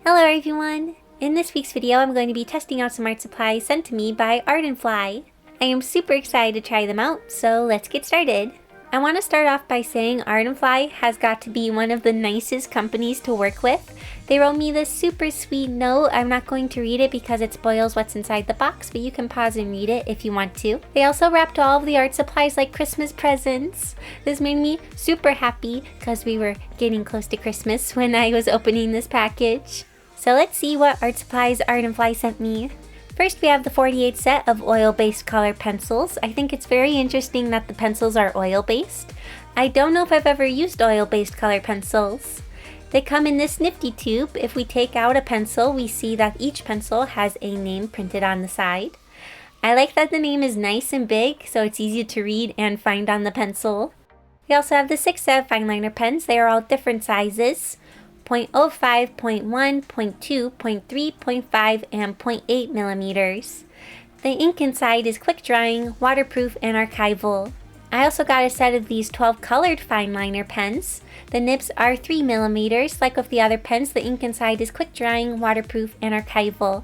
Hello everyone! In this week's video, I'm going to be testing out some art supplies sent to me by Ardenfly. I am super excited to try them out, so let's get started. I want to start off by saying Ardenfly has got to be one of the nicest companies to work with. They wrote me this super sweet note. I'm not going to read it because it spoils what's inside the box, but you can pause and read it if you want to. They also wrapped all of the art supplies like Christmas presents. This made me super happy because we were getting close to Christmas when I was opening this package. So let's see what art supplies Ardenfly sent me. First, we have the 48 set of oil-based color pencils. I think it's very interesting that the pencils are oil-based. I don't know if I've ever used oil-based color pencils. They come in this nifty tube. If we take out a pencil, we see that each pencil has a name printed on the side. I like that the name is nice and big, so it's easy to read and find on the pencil. We also have the 6 set of fine liner pens. They are all different sizes. 0.05, 0.1, 0.2, 0.3, 0.5, and 0.8 millimeters. The ink inside is quick drying, waterproof, and archival. I also got a set of these 12 colored fine liner pens. The nibs are 3 millimeters. Like with the other pens, the ink inside is quick drying, waterproof, and archival.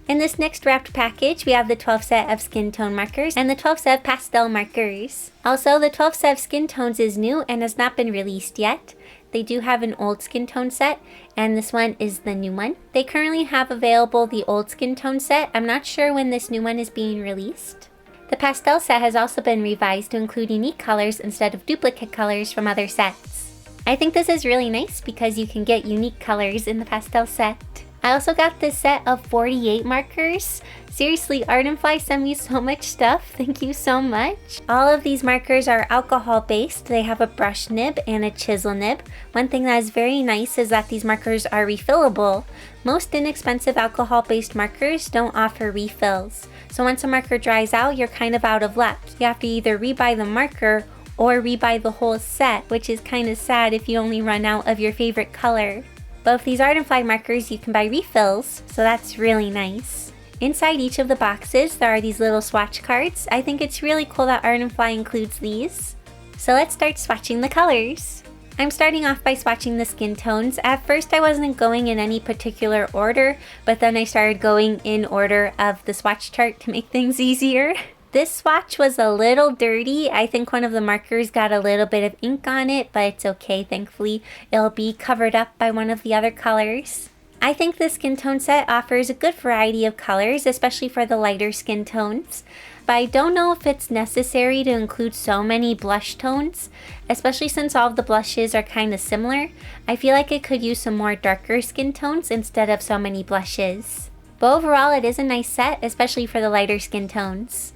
In this next wrapped package, we have the 12 set of skin tone markers and the 12 set of pastel markers. Also, the 12 set of skin tones is new and has not been released yet. They do have an old skin tone set, and this one is the new one. They currently have available the old skin tone set. I'm not sure when this new one is being released. The pastel set has also been revised to include unique colors instead of duplicate colors from other sets. I think this is really nice because you can get unique colors in the pastel set. I also got this set of 48 markers. Seriously, Ardenfly sent me so much stuff. Thank you so much. All of these markers are alcohol based. They have a brush nib and a chisel nib. One thing that is very nice is that these markers are refillable. Most inexpensive alcohol based markers don't offer refills. So once a marker dries out, you're kind of out of luck. You have to either rebuy the marker or rebuy the whole set, which is kind of sad if you only run out of your favorite color. Both these Ardenfly markers you can buy refills, so that's really nice. Inside each of the boxes there are these little swatch cards. I think it's really cool that Ardenfly includes these. So let's start swatching the colors. I'm starting off by swatching the skin tones. At first I wasn't going in any particular order, but then I started going in order of the swatch chart to make things easier. This swatch was a little dirty. I think one of the markers got a little bit of ink on it, but it's okay, thankfully. It'll be covered up by one of the other colors. I think the skin tone set offers a good variety of colors, especially for the lighter skin tones. But I don't know if it's necessary to include so many blush tones, especially since all of the blushes are kind of similar. I feel like it could use some more darker skin tones instead of so many blushes. But overall, it is a nice set, especially for the lighter skin tones.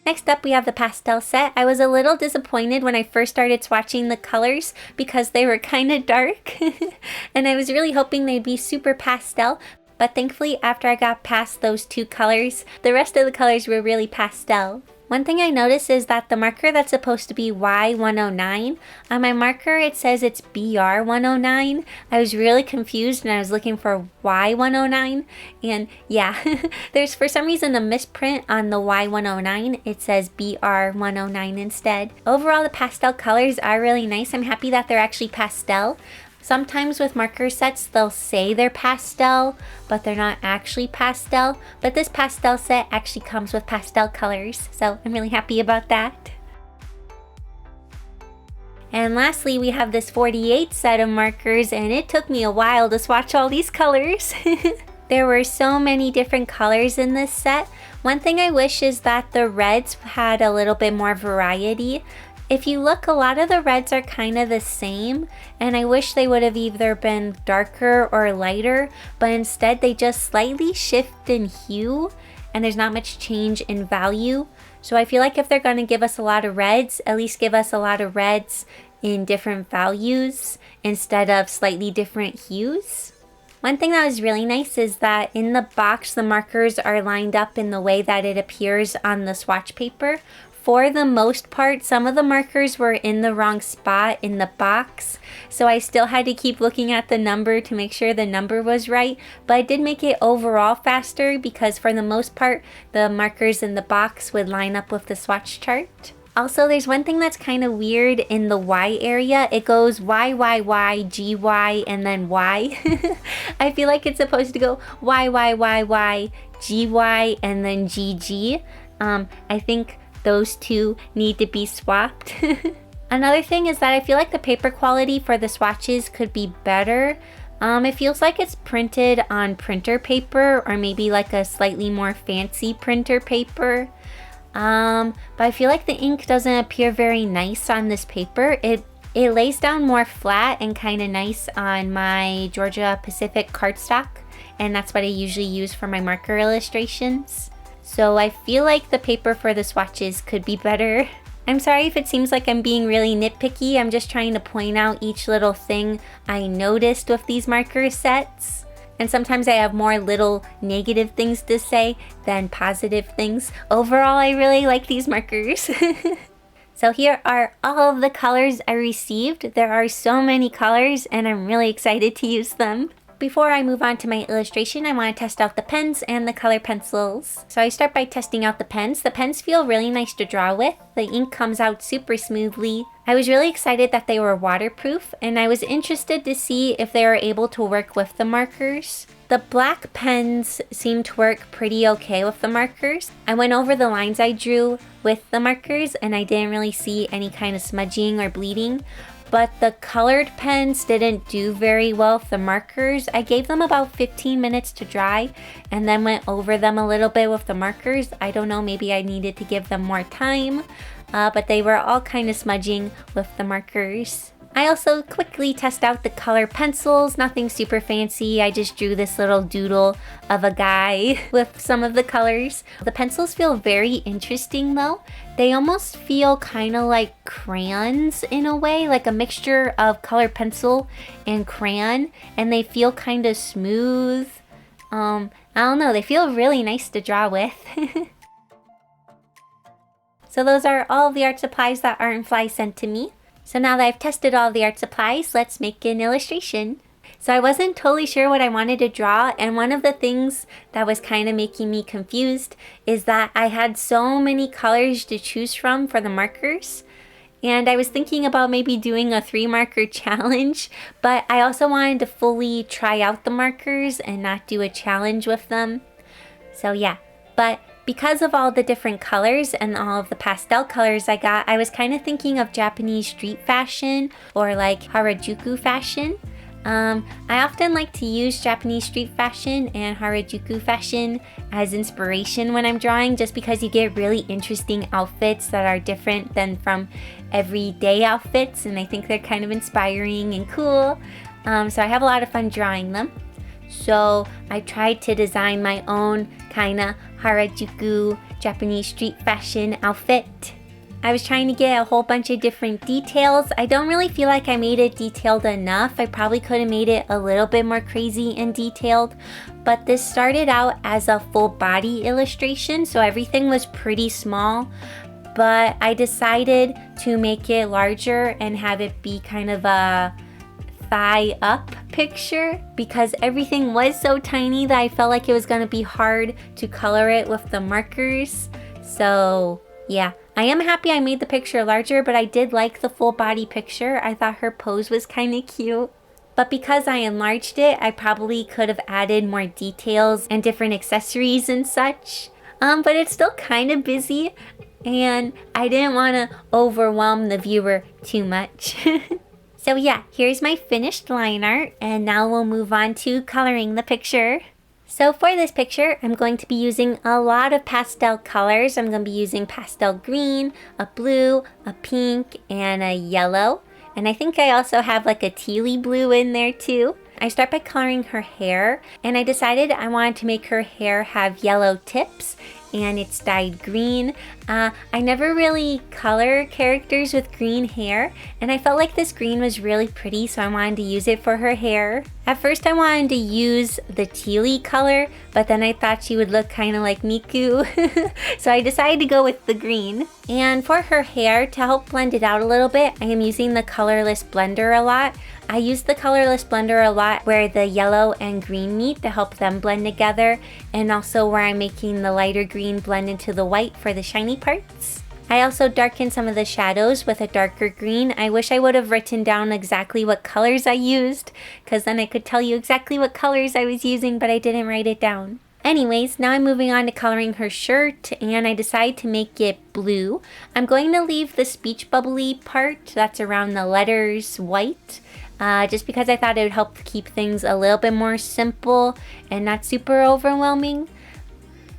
Next up, we have the pastel set. I was a little disappointed when I first started swatching the colors because they were kind of dark and I was really hoping they'd be super pastel, but thankfully after I got past those two colors, the rest of the colors were really pastel. One thing I noticed is that the marker that's supposed to be Y109, on my marker it says it's BR109. I was really confused and I was looking for Y109, and yeah, there's for some reason a misprint on the Y109. It says BR109 instead. Overall, the pastel colors are really nice. I'm happy that they're actually pastel. Sometimes with marker sets, they'll say they're pastel, but they're not actually pastel. But this pastel set actually comes with pastel colors, so I'm really happy about that. And lastly, we have this 48 set of markers, and it took me a while to swatch all these colors. There were so many different colors in this set. One thing I wish is that the reds had a little bit more variety. If you look, a lot of the reds are kind of the same, and I wish they would have either been darker or lighter, but instead they just slightly shift in hue, and there's not much change in value. So I feel like if they're going to give us a lot of reds, at least give us a lot of reds in different values instead of slightly different hues. One thing that was really nice is that in the box, the markers are lined up in the way that it appears on the swatch paper. For the most part, some of the markers were in the wrong spot in the box, so I still had to keep looking at the number to make sure the number was right, but I did make it overall faster because for the most part, the markers in the box would line up with the swatch chart. Also, there's one thing that's kind of weird in the Y area. It goes Y, Y, Y, G, Y, and then Y. I feel like it's supposed to go Y, Y, Y, Y, G, Y, and then G, G. I think those two need to be swapped. Another thing is that I feel like the paper quality for the swatches could be better. It feels like it's printed on printer paper, or maybe like a slightly more fancy printer paper. But I feel like the ink doesn't appear very nice on this paper. It lays down more flat and kind of nice on my Georgia Pacific cardstock, and that's what I usually use for my marker illustrations. So I feel like the paper for the swatches could be better. I'm sorry if it seems like I'm being really nitpicky. I'm just trying to point out each little thing I noticed with these marker sets. And sometimes I have more little negative things to say than positive things. Overall, I really like these markers. So here are all of the colors I received. There are so many colors and I'm really excited to use them. Before I move on to my illustration, I want to test out the pens and the color pencils. So I start by testing out the pens. The pens feel really nice to draw with. The ink comes out super smoothly. I was really excited that they were waterproof, and I was interested to see if they were able to work with the markers. The black pens seem to work pretty okay with the markers. I went over the lines I drew with the markers and I didn't really see any kind of smudging or bleeding. But the colored pens didn't do very well with the markers. I gave them about 15 minutes to dry and then went over them a little bit with the markers. I don't know, maybe I needed to give them more time, but they were all kind of smudging with the markers. I also quickly test out the color pencils, nothing super fancy. I just drew this little doodle of a guy with some of the colors. The pencils feel very interesting though. They almost feel kind of like crayons in a way, like a mixture of color pencil and crayon, and they feel kind of smooth. I don't know, they feel really nice to draw with. So those are all of the art supplies that Art and Fly sent to me. So now that I've tested all the art supplies, let's make an illustration. So I wasn't totally sure what I wanted to draw, and one of the things that was kind of making me confused is that I had so many colors to choose from for the markers. And I was thinking about maybe doing a 3-marker challenge, but I also wanted to fully try out the markers and not do a challenge with them. So yeah, but because of all the different colors and all of the pastel colors I got, I was kind of thinking of Japanese street fashion or like Harajuku fashion. I often like to use Japanese street fashion and Harajuku fashion as inspiration when I'm drawing, just because you get really interesting outfits that are different than from everyday outfits, and I think they're kind of inspiring and cool. So I have a lot of fun drawing them. So I tried to design my own kind of Harajuku Japanese street fashion outfit. I was trying to get a whole bunch of different details. I don't really feel like I made it detailed enough. I probably could have made it a little bit more crazy and detailed, but this started out as a full body illustration, so everything was pretty small. But I decided to make it larger and have it be kind of a thigh up picture because everything was so tiny that I felt like it was going to be hard to color it with the markers. So yeah, I am happy I made the picture larger, but I did like the full body picture. I thought her pose was kind of cute. But because I enlarged it, I probably could have added more details and different accessories and such. But it's still kind of busy, and I didn't want to overwhelm the viewer too much. So yeah, here's my finished line art, and now we'll move on to coloring the picture. So for this picture, I'm going to be using a lot of pastel colors. I'm going to be using pastel green, a blue, a pink, and a yellow. And I think I also have like a tealy blue in there too. I start by coloring her hair, and I decided I wanted to make her hair have yellow tips, and it's dyed green. I never really color characters with green hair, and I felt like this green was really pretty, so I wanted to use it for her hair. At first I wanted to use the tealy color, but then I thought she would look kind of like Miku, so I decided to go with the green. And for her hair, to help blend it out a little bit, I am using the colorless blender a lot. I use the colorless blender a lot where the yellow and green meet to help them blend together, and also where I'm making the lighter green blend into the white for the shiny parts. I also darkened some of the shadows with a darker green. I wish I would have written down exactly what colors I used, because then I could tell you exactly what colors I was using, but I didn't write it down. Anyways, now I'm moving on to coloring her shirt, and I decided to make it blue. I'm going to leave the speech bubbly part that's around the letters white, just because I thought it would help keep things a little bit more simple and not super overwhelming.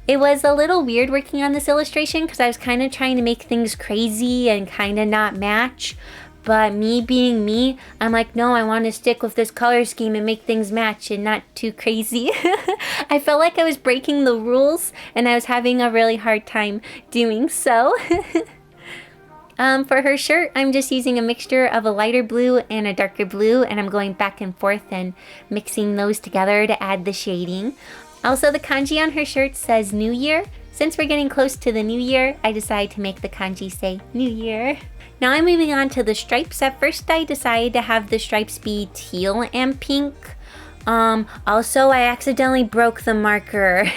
It was a little weird working on this illustration because I was kind of trying to make things crazy and kind of not match. But me being me, I'm like, no, I want to stick with this color scheme and make things match and not too crazy. I felt like I was breaking the rules and I was having a really hard time doing so. For her shirt, I'm just using a mixture of a lighter blue and a darker blue, and I'm going back and forth and mixing those together to add the shading. Also, the kanji on her shirt says New Year. Since we're getting close to the New Year, I decided to make the kanji say New Year. Now I'm moving on to the stripes. At first, I decided to have the stripes be teal and pink. Also, I accidentally broke the marker.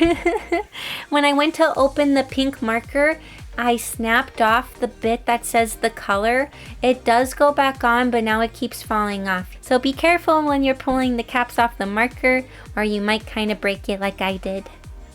When I went to open the pink marker, I snapped off the bit that says the color. It does go back on, but now it keeps falling off. So be careful when you're pulling the caps off the marker, or you might kind of break it like I did.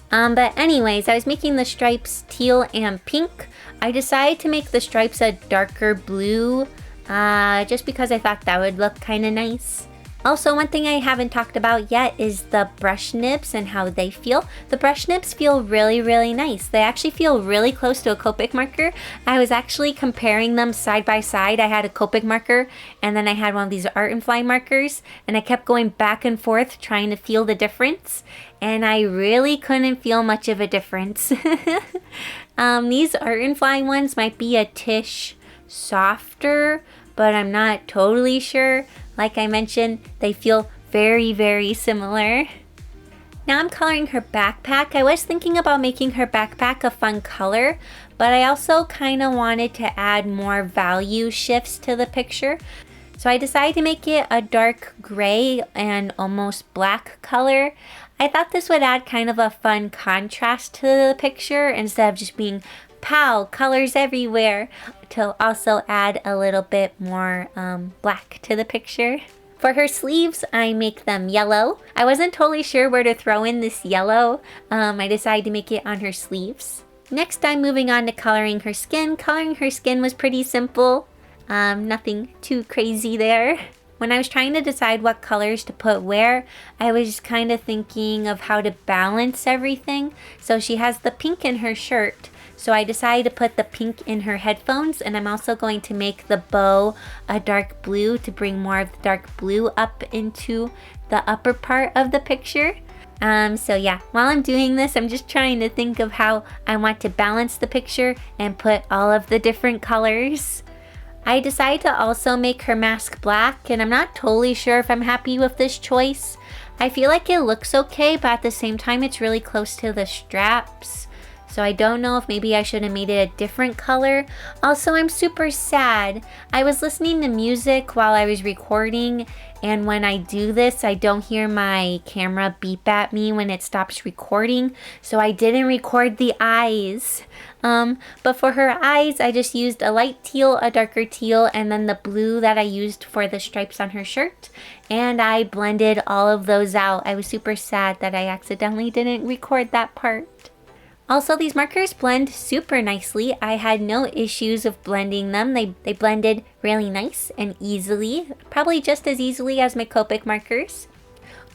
But anyways, I was making the stripes teal and pink. I decided to make the stripes a darker blue, just because I thought that would look kind of nice. Also, one thing I haven't talked about yet is the brush nibs and how they feel. The brush nibs feel really, really nice. They actually feel really close to a Copic marker. I was actually comparing them side by side. I had a Copic marker and then I had one of these Art and Fly markers, and I kept going back and forth trying to feel the difference, and I really couldn't feel much of a difference. These Art and Fly ones might be a tish softer, but I'm not totally sure. Like I mentioned, they feel very, very similar. Now I'm coloring her backpack. I was thinking about making her backpack a fun color, but I also kind of wanted to add more value shifts to the picture. So I decided to make it a dark gray and almost black color. I thought this would add kind of a fun contrast to the picture instead of just being pow, colors everywhere, to also add a little bit more black to the picture. For her sleeves, I make them yellow. I wasn't totally sure where to throw in this yellow. I decided to make it on her sleeves. Next, I'm moving on to coloring her skin. Coloring her skin was pretty simple. Nothing too crazy there. When I was trying to decide what colors to put where, I was just kind of thinking of how to balance everything. So she has the pink in her shirt. So I decided to put the pink in her headphones, and I'm also going to make the bow a dark blue to bring more of the dark blue up into the upper part of the picture. So yeah, while I'm doing this, I'm just trying to think of how I want to balance the picture and put all of the different colors. I decided to also make her mask black, and I'm not totally sure if I'm happy with this choice. I feel like it looks okay, but at the same time, it's really close to the straps. So I don't know if maybe I should have made it a different color. Also, I'm super sad. I was listening to music while I was recording, and when I do this, I don't hear my camera beep at me when it stops recording, so I didn't record the eyes. But for her eyes, I just used a light teal, a darker teal, and then the blue that I used for the stripes on her shirt, and I blended all of those out. I was super sad that I accidentally didn't record that part. Also, these markers blend super nicely. I had no issues of blending them. They blended really nice and easily, probably just as easily as my Copic markers.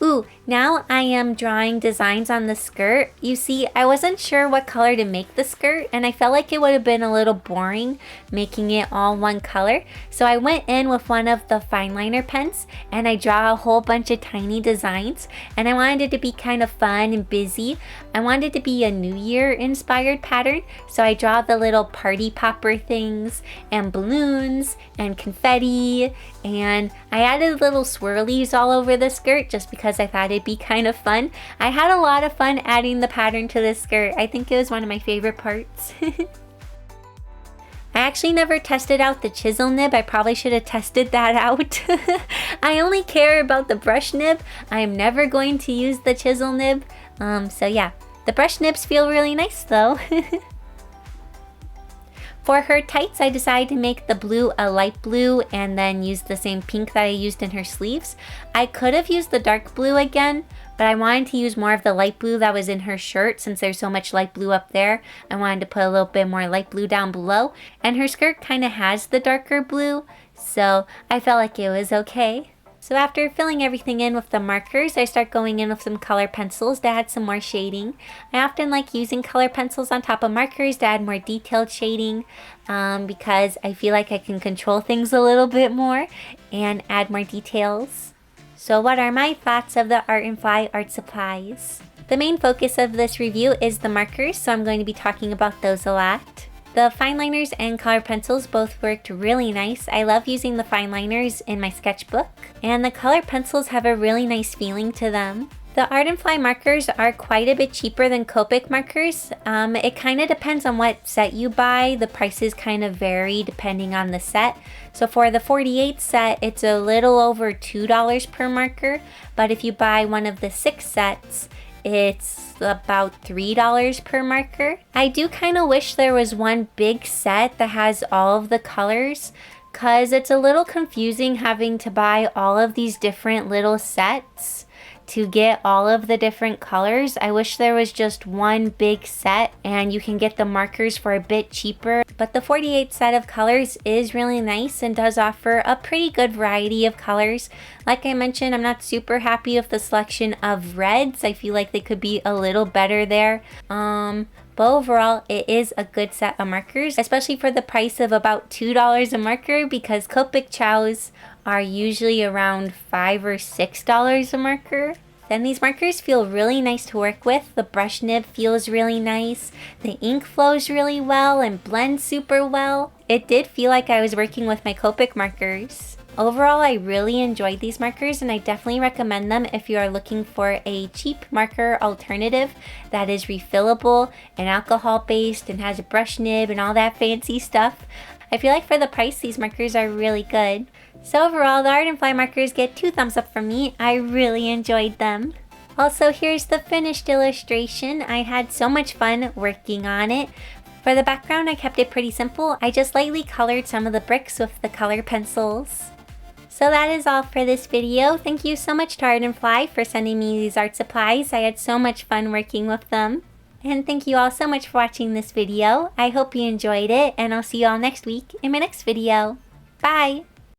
Ooh, now I am drawing designs on the skirt. You see, I wasn't sure what color to make the skirt, and I felt like it would have been a little boring making it all one color. So I went in with one of the fine liner pens, and I draw a whole bunch of tiny designs, and I wanted it to be kind of fun and busy. I wanted it to be a New Year inspired pattern, so I draw the little party popper things and balloons and confetti, and I added little swirlies all over the skirt just because I thought it'd be kind of fun. I had a lot of fun adding the pattern to this skirt. I think it was one of my favorite parts. I actually never tested out the chisel nib. I probably should have tested that out. I only care about the brush nib. I'm never going to use the chisel nib. So yeah, the brush nibs feel really nice though. For her tights, I decided to make the blue a light blue and then use the same pink that I used in her sleeves. I could have used the dark blue again, but I wanted to use more of the light blue that was in her shirt since there's so much light blue up there. I wanted to put a little bit more light blue down below, and her skirt kind of has the darker blue, so I felt like it was okay. So after filling everything in with the markers, I start going in with some color pencils to add some more shading. I often like using color pencils on top of markers to add more detailed shading because I feel like I can control things a little bit more and add more details. So what are my thoughts of the Art & Fly art supplies? The main focus of this review is the markers, so I'm going to be talking about those a lot. The fine liners and color pencils both worked really nice. I love using the fine liners in my sketchbook, and the color pencils have a really nice feeling to them. The Art & Fly markers are quite a bit cheaper than Copic markers. It kind of depends on what set you buy. The prices kind of vary depending on the set. So for the 48 set, it's a little over $2 per marker, but if you buy one of the 6 sets, it's about $3 per marker. I do kind of wish there was one big set that has all of the colors, because it's a little confusing having to buy all of these different little sets to get all of the different colors. I wish there was just one big set and you can get the markers for a bit cheaper. But the 48 set of colors is really nice and does offer a pretty good variety of colors. Like I mentioned, I'm not super happy with the selection of reds. I feel like they could be a little better there. But overall, it is a good set of markers, especially for the price of about $2 a marker, because Copic chows are usually around $5 or $6 a marker. Then these markers feel really nice to work with. The brush nib feels really nice. The ink flows really well and blends super well. It did feel like I was working with my Copic markers. Overall, I really enjoyed these markers and I definitely recommend them if you are looking for a cheap marker alternative that is refillable and alcohol based and has a brush nib and all that fancy stuff. I feel like for the price, these markers are really good. So overall, the Art & Fly markers get 2 thumbs up from me. I really enjoyed them. Also, here's the finished illustration. I had so much fun working on it. For the background, I kept it pretty simple. I just lightly colored some of the bricks with the color pencils. So that is all for this video. Thank you so much to Art & Fly for sending me these art supplies. I had so much fun working with them. And thank you all so much for watching this video. I hope you enjoyed it, and I'll see you all next week in my next video. Bye!